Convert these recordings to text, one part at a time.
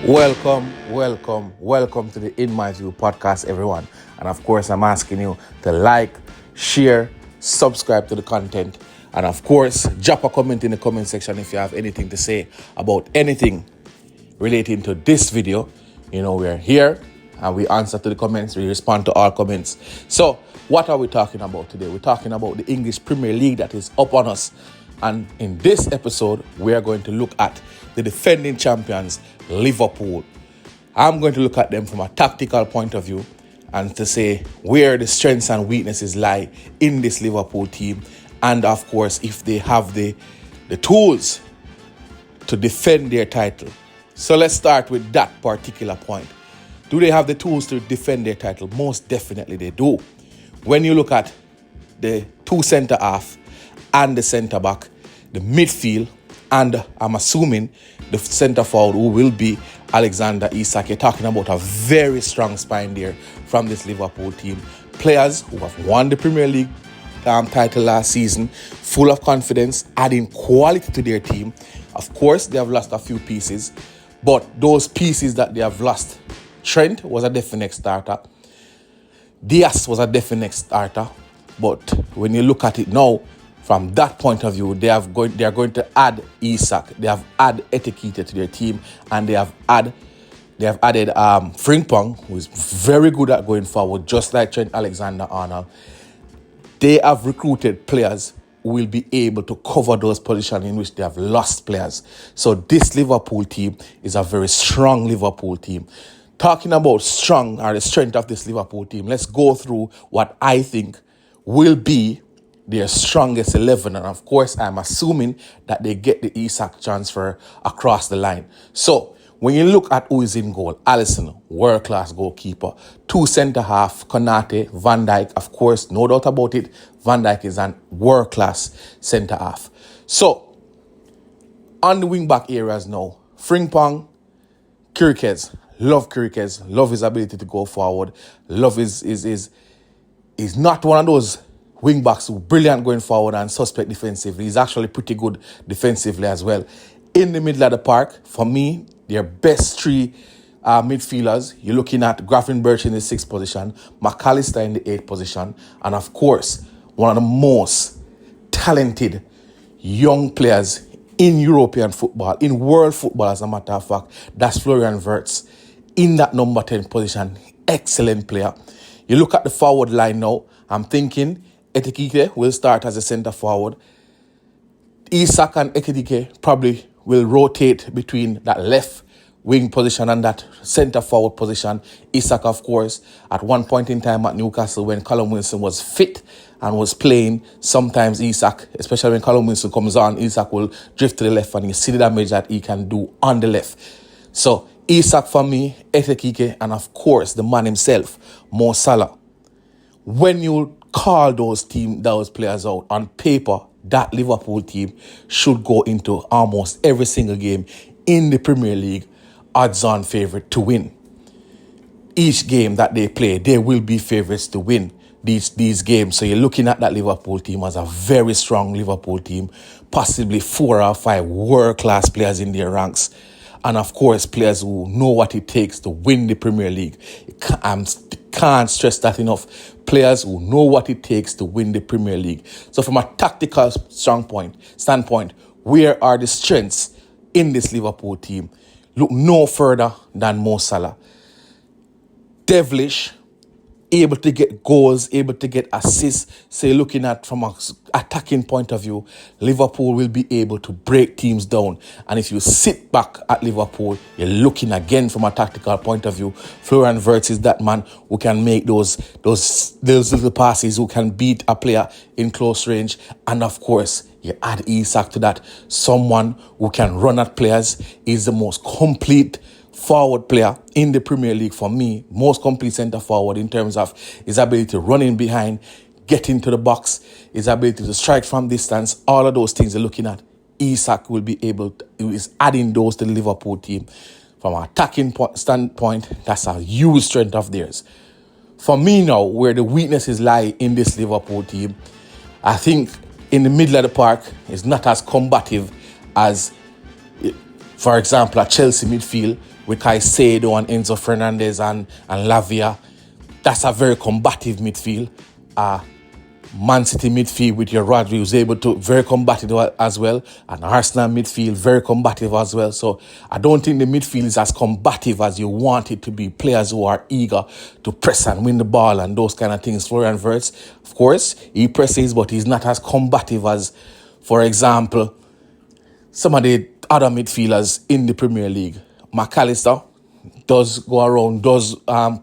Welcome to the In My View podcast, everyone. And of course, I'm asking you to like, share, subscribe to the content, and of course, drop a comment in the comment section if you have anything to say about anything relating to this video. We're here and we answer to the comments, we respond to all comments. So, what are we talking about today? We're talking about the English Premier League that is up on us. And in this episode, we are going to look at the defending champions, Liverpool. I'm going to look at them from a tactical point of view and to say where the strengths and weaknesses lie in this Liverpool team. And of course, if they have the tools to defend their title. So let's start with that particular point. Do they have the tools to defend their title? Most definitely they do. When you look at the two centre-half and the centre-back, the midfield, and I'm assuming the centre-forward who will be Alexander Isak. You're talking about a very strong spine there from this Liverpool team. Players who have won the Premier League title last season, full of confidence, adding quality to their team. Of course, they have lost a few pieces, but those pieces that they have lost, Trent was a definite starter. Diaz was a definite starter. But when you look at it now, from that point of view, they are going to add Isak. They have added Etiquette to their team, and they have added Frimpong, who is very good at going forward, just like Trent Alexander-Arnold. They have recruited players who will be able to cover those positions in which they have lost players. So this Liverpool team is a very strong Liverpool team. Talking about strong or the strength of this Liverpool team, let's go through what I think will be their strongest 11. And of course, I'm assuming that they get the Isak transfer across the line. So when you look at who is in goal, Alisson, world-class goalkeeper. Two centre-half, Konate, Van Dijk, of course, no doubt about it. Van Dijk is an world-class centre-half. So, on the wing-back areas now, Frimpong, Kirikez, love his ability to go forward. Love is not one of those wing-backs who are brilliant going forward and suspect defensively. He's actually pretty good defensively as well. In the middle of the park, for me, their best three midfielders, you're looking at Gravenberch in the 6th position, McAllister in the 8th position, and of course, one of the most talented young players in European football, in world football as a matter of fact, that's Florian Wirtz in that number 10 position. Excellent player. You look at the forward line now, I'm thinking Etiquette will start as a centre forward. Isak and Etiquette probably will rotate between that left wing position and that centre forward position. Isak, of course, at one point in time at Newcastle when Callum Wilson was fit and was playing, sometimes Isak, especially when Callum Wilson comes on, Isak will drift to the left and you see the damage that he can do on the left. So Isak for me, Etiquette, and of course the man himself, Mo Salah. When you call those players out on paper, that Liverpool team should go into almost every single game in the Premier League odds-on favourite to win. Each game that they play, they will be favourites to win these games. So you're looking at that Liverpool team as a very strong Liverpool team, possibly 4 or 5 world-class players in their ranks. And of course, players who know what it takes to win the Premier League. I can't stress that enough. Players who know what it takes to win the Premier League. So from a tactical standpoint, where are the strengths in this Liverpool team? Look no further than Mo Salah. Devilish, able to get goals, able to get assists. So you're looking at from an attacking point of view, Liverpool will be able to break teams down. And if you sit back at Liverpool, you're looking again from a tactical point of view. Florian Wirtz is that man who can make those little passes, who can beat a player in close range. And of course, you add Isak to that. Someone who can run at players, is the most complete forward player in the Premier League for me, most complete centre forward in terms of his ability to run in behind, get into the box, his ability to strike from distance, all of those things you're looking at. Isak will be is adding those to the Liverpool team. From an attacking standpoint, that's a huge strength of theirs. For me now, where the weaknesses lie in this Liverpool team, I think in the middle of the park is not as combative as For example, a Chelsea midfield with Caicedo and Enzo Fernandez and Lavia. That's a very combative midfield. Man City midfield with your Rodri, who's able to very combative as well, and Arsenal midfield very combative as well. So I don't think the midfield is as combative as you want it to be. Players who are eager to press and win the ball and those kind of things. Florian Wirtz, of course, he presses, but he's not as combative as, for example, some of the other midfielders in the Premier League. McAllister does go around, does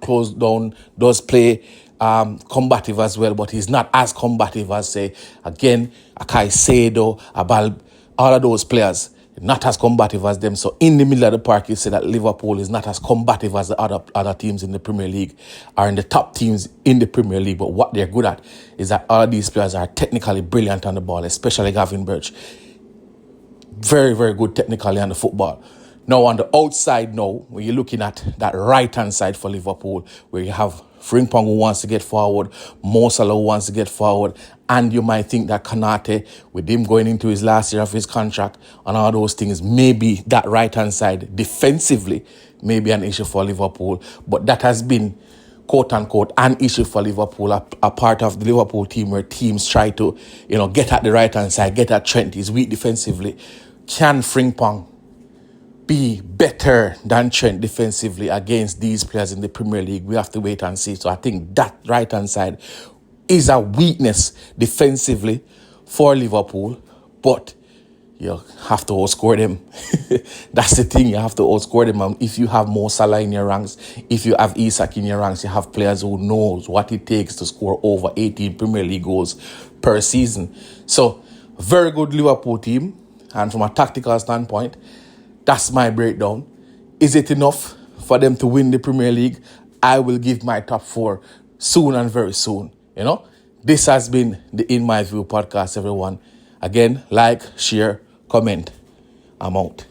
close down, does play combative as well, but he's not as combative as, say, again, a Caicedo, a Bal, all of those players, not as combative as them. So in the middle of the park, you say that Liverpool is not as combative as the other teams in the Premier League, or in the top teams in the Premier League. But what they're good at is that all of these players are technically brilliant on the ball, especially Gavin Birch. Very, very good technically on the football. Now, on the outside now, when you're looking at that right-hand side for Liverpool, where you have Frimpong who wants to get forward, Mo Salah who wants to get forward, and you might think that Konate, with him going into his last year of his contract and all those things, maybe that right-hand side defensively may be an issue for Liverpool. But that has been, quote-unquote, an issue for Liverpool, a part of the Liverpool team where teams try to, get at the right-hand side, get at Trent. He's weak defensively. Can Frimpong be better than Trent defensively against these players in the Premier League? We have to wait and see. So I think that right-hand side is a weakness defensively for Liverpool, but you have to outscore them. That's the thing, you have to outscore them. And if you have Mo Salah in your ranks, if you have Isak in your ranks, you have players who knows what it takes to score over 18 Premier League goals per season. So, very good Liverpool team. And from a tactical standpoint, that's my breakdown. Is it enough for them to win the Premier League? I will give my top 4 soon and very soon. This has been the In My View podcast, everyone. Again, like, share, comment. I'm out.